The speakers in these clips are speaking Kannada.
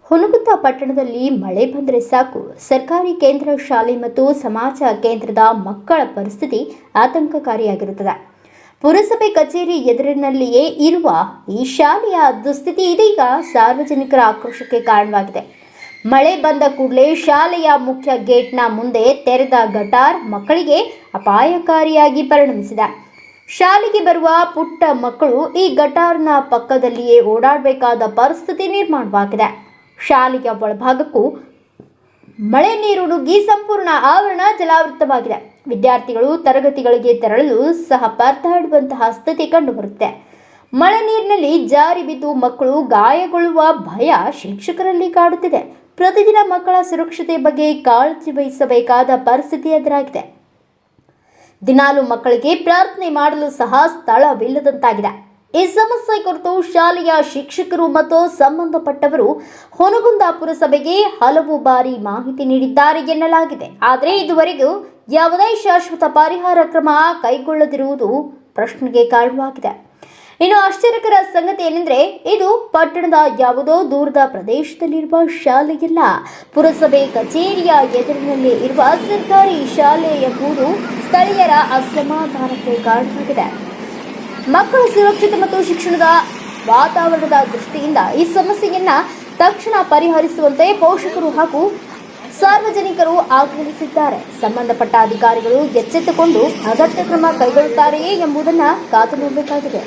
ಹುನಗುಂದ ಪಟ್ಟಣದಲ್ಲಿ ಮಳೆ ಬಂದರೆ ಸಾಕು ಸರ್ಕಾರಿ ಕೇಂದ್ರ ಶಾಲೆ ಮತ್ತು ಸಮಾಜ ಕೇಂದ್ರದ ಮಕ್ಕಳ ಪರಿಸ್ಥಿತಿ ಆತಂಕಕಾರಿಯಾಗಿರುತ್ತದೆ. ಪುರಸಭೆ ಕಚೇರಿ ಎದುರಿನಲ್ಲಿಯೇ ಇರುವ ಈ ಶಾಲೆಯ ದುಸ್ಥಿತಿ ಇದೀಗ ಸಾರ್ವಜನಿಕರ ಆಕ್ರೋಶಕ್ಕೆ ಕಾರಣವಾಗಿದೆ. ಮಳೆ ಬಂದ ಕೂಡಲೇ ಶಾಲೆಯ ಮುಖ್ಯ ಗೇಟ್ನ ಮುಂದೆ ತೆರೆದ ಗಟಾರ್ ಮಕ್ಕಳಿಗೆ ಅಪಾಯಕಾರಿಯಾಗಿ ಪರಿಣಮಿಸಿದೆ. ಶಾಲೆಗೆ ಬರುವ ಪುಟ್ಟ ಮಕ್ಕಳು ಈ ಗಟಾರ್ನ ಪಕ್ಕದಲ್ಲಿಯೇ ಓಡಾಡಬೇಕಾದ ಪರಿಸ್ಥಿತಿ ನಿರ್ಮಾಣವಾಗಿದೆ. ಶಾಲೆಯ ಒಳಭಾಗಕ್ಕೂ ಮಳೆ ನೀರು ನುಗ್ಗಿ ಸಂಪೂರ್ಣ ಆವರಣ ಜಲಾವೃತವಾಗಿದೆ. ವಿದ್ಯಾರ್ಥಿಗಳು ತರಗತಿಗಳಿಗೆ ತೆರಳಲು ಸಹ ಪರದಾಡುವಂತಹ ಸ್ಥಿತಿ ಕಂಡುಬರುತ್ತೆ. ಮಳೆ ನೀರಿನಲ್ಲಿ ಜಾರಿ ಬಿದ್ದು ಮಕ್ಕಳು ಗಾಯಗೊಳ್ಳುವ ಭಯ ಶಿಕ್ಷಕರಲ್ಲಿ ಕಾಡುತ್ತಿದೆ. ಪ್ರತಿದಿನ ಮಕ್ಕಳ ಸುರಕ್ಷತೆ ಬಗ್ಗೆ ಕಾಳಜಿ ವಹಿಸಬೇಕಾದ ಪರಿಸ್ಥಿತಿ ಎದುರಾಗಿದೆ. ದಿನಾಲು ಮಕ್ಕಳಿಗೆ ಪ್ರಾರ್ಥನೆ ಮಾಡಲು ಸಹ ಸ್ಥಳವಿಲ್ಲದಂತಾಗಿದೆ. ಈ ಸಮಸ್ಯೆ ಕುರಿತು ಶಾಲೆಯ ಶಿಕ್ಷಕರು ಮತ್ತು ಸಂಬಂಧಪಟ್ಟವರು ಹುನಗುಂದ ಪುರಸಭೆಗೆ ಹಲವು ಬಾರಿ ಮಾಹಿತಿ ನೀಡಿದ್ದಾರೆ ಎನ್ನಲಾಗಿದೆ. ಆದರೆ ಇದುವರೆಗೂ ಯಾವುದೇ ಶಾಶ್ವತ ಪರಿಹಾರ ಕ್ರಮ ಕೈಗೊಳ್ಳದಿರುವುದು ಪ್ರಶ್ನೆಗೆ ಕಾರಣವಾಗಿದೆ. ಇನ್ನು ಆಶ್ಚರ್ಯಕರ ಸಂಗತಿ ಏನೆಂದರೆ, ಇದು ಪಟ್ಟಣದ ಯಾವುದೋ ದೂರದ ಪ್ರದೇಶದಲ್ಲಿರುವ ಶಾಲೆಯಲ್ಲ, ಪುರಸಭೆ ಕಚೇರಿಯ ಎದುರಿನಲ್ಲಿ ಇರುವ ಸರ್ಕಾರಿ ಶಾಲೆ ಎಂಬುದು ಸ್ಥಳೀಯರ ಅಸಮಾಧಾನಕ್ಕೆ ಕಾರಣವಾಗಿದೆ. ಮಕ್ಕಳ ಸುರಕ್ಷತೆ ಮತ್ತು ಶಿಕ್ಷಣದ ವಾತಾವರಣದ ದೃಷ್ಟಿಯಿಂದ ಈ ಸಮಸ್ಯೆಯನ್ನು ತಕ್ಷಣ ಪರಿಹರಿಸುವಂತೆ ಪೋಷಕರು ಹಾಗೂ ಸಾರ್ವಜನಿಕರು ಆಗ್ರಹಿಸಿದ್ದಾರೆ. ಸಂಬಂಧಪಟ್ಟ ಅಧಿಕಾರಿಗಳು ಎಚ್ಚೆತ್ತುಕೊಂಡು ಅಗತ್ಯ ಕ್ರಮ ಕೈಗೊಳ್ಳುತ್ತಾರೆಯೇ ಎಂಬುದನ್ನು ಕಾದು ನೋಡಬೇಕಾಗಿದೆ.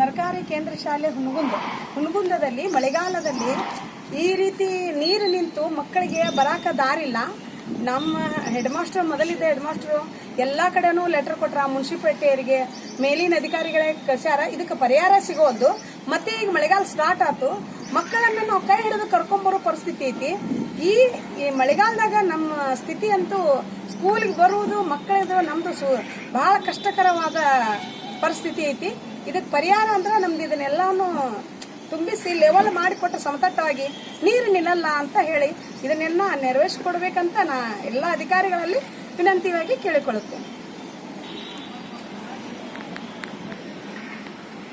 ಸರ್ಕಾರಿ ಕೇಂದ್ರ ಶಾಲೆ ಹುನಗುಂದದಲ್ಲಿ ಮಳೆಗಾಲದಲ್ಲಿ ಈ ರೀತಿ ನೀರು ನಿಂತು ಮಕ್ಕಳಿಗೆ ಬರಾಕ ದಾರಿಲ್ಲ. ನಮ್ಮ ಹೆಡ್ ಮಾಸ್ಟರ್ ಮೊದಲಿದ್ದ ಹೆಡ್ ಮಾಸ್ಟರ್ ಎಲ್ಲಾ ಕಡೆನೂ ಲೆಟರ್ ಕೊಟ್ರ, ಮುನ್ಸಿಪಾಲಿಟಿಯವರಿಗೆ ಮೇಲಿನ ಅಧಿಕಾರಿಗಳೇ ಕಳ್ಸ್ಯಾರ. ಇದಕ್ಕೆ ಪರಿಹಾರ ಸಿಗೋದು. ಮತ್ತೆ ಈಗ ಮಳೆಗಾಲ ಸ್ಟಾರ್ಟ್ ಆಯ್ತು, ಮಕ್ಕಳನ್ನ ನಾವು ಕೈ ಹಿಡಿದು ಕರ್ಕೊಂಡ್ಬರೋ ಪರಿಸ್ಥಿತಿ ಐತಿ. ಈ ಮಳೆಗಾಲದಾಗ ನಮ್ಮ ಸ್ಥಿತಿ ಅಂತೂ ಸ್ಕೂಲಿಗೆ ಬರುವುದು ಮಕ್ಕಳದು ನಮ್ದು ಬಹಳ ಕಷ್ಟಕರವಾದ ಪರಿಸ್ಥಿತಿ ಐತಿ. ಇದಕ್ಕೆ ಪರಿಹಾರ ಅಂದ್ರೆ ನಮ್ದು ಇದನ್ನೆಲ್ಲಾನು ತುಂಬಿಸಿ ಲೆವೆಲ್ ಮಾಡಿಕೊಟ್ಟು ಸಮತಟ್ಟಾಗಿ ನೀರು ನಿಲ್ಲಲ್ಲ ಅಂತ ಹೇಳಿ ಇದನ್ನೆಲ್ಲ ನೆರವೇರಿಸಿಕೊಡ್ಬೇಕಂತ ನಾ ಎಲ್ಲ ಅಧಿಕಾರಿಗಳಲ್ಲಿ ವಿನಂತಿಯಾಗಿ ಕೇಳಿಕೊಳ್ಳುತ್ತೇನೆ.